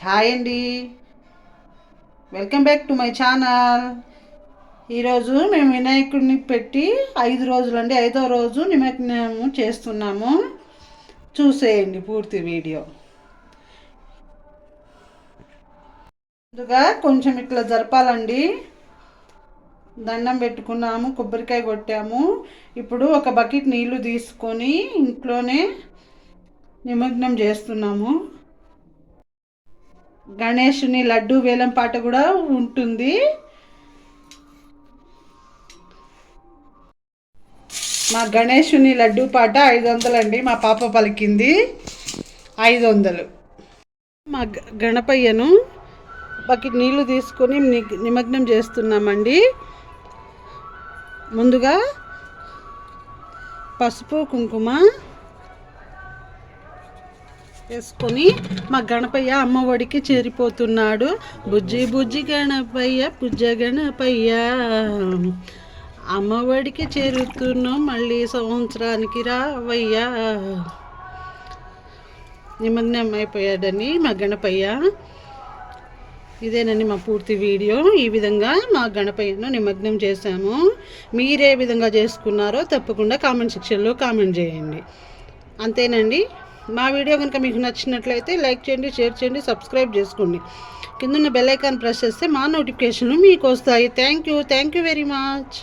Hi అండి, welcome back to my channel. ఈరోజు మేము వినాయకుడిని పెట్టి 5 రోజులండి, 5వ రోజు నిమజ్జనము చేస్తున్నాము. చూసేయండి పూర్తి వీడియో. ముందుగా కొంచెం ఇట్లా జరపాలండి. దండం పెట్టుకున్నాము, కొబ్బరికాయ కొట్టాము. ఇప్పుడు ఒక బకెట్ నీళ్లు తీసుకొని ఇంట్లోనే నిమజ్జనం చేస్తున్నాము. గణేషుని లడ్డు వేలం పాట కూడా ఉంటుంది. మా గణేషుని లడ్డు పాట 500 అండి. మా పాప పలికింది 500. మా గణపయ్యను బకెట్ నీళ్లు తీసుకొని నిమజ్జనం చేస్తున్నామండి. ముందుగా పసుపు కుంకుమ వేసుకొని మా గణపయ్య అమ్మఒడికి చేరిపోతున్నాడు. బుజ్జి బుజ్జి గణపయ్య, పుజ్జ గణపయ్య, అమ్మఒడికి చేరుతున్నాం, మళ్ళీ సంవత్సరానికి రావయ్యా. నిమగ్నం అయిపోయాడని మా గణపయ్య. ఇదేనండి మా పూర్తి వీడియో. ఈ విధంగా మా గణపయ్యను నిమగ్నం చేశాము. మీరే విధంగా చేసుకున్నారో తప్పకుండా కామెంట్ సెక్షన్లో కామెంట్ చేయండి. అంతేనండి. మా వీడియో కనుక మీకు నచ్చినట్లయితే లైక్ చేయండి, షేర్ చేయండి, సబ్స్క్రైబ్ చేసుకోండి. కింద బెల్ ఐకాన్ ప్రెస్ చేస్తే మా నోటిఫికేషన్లు మీకు వస్తాయి. Thank you very much.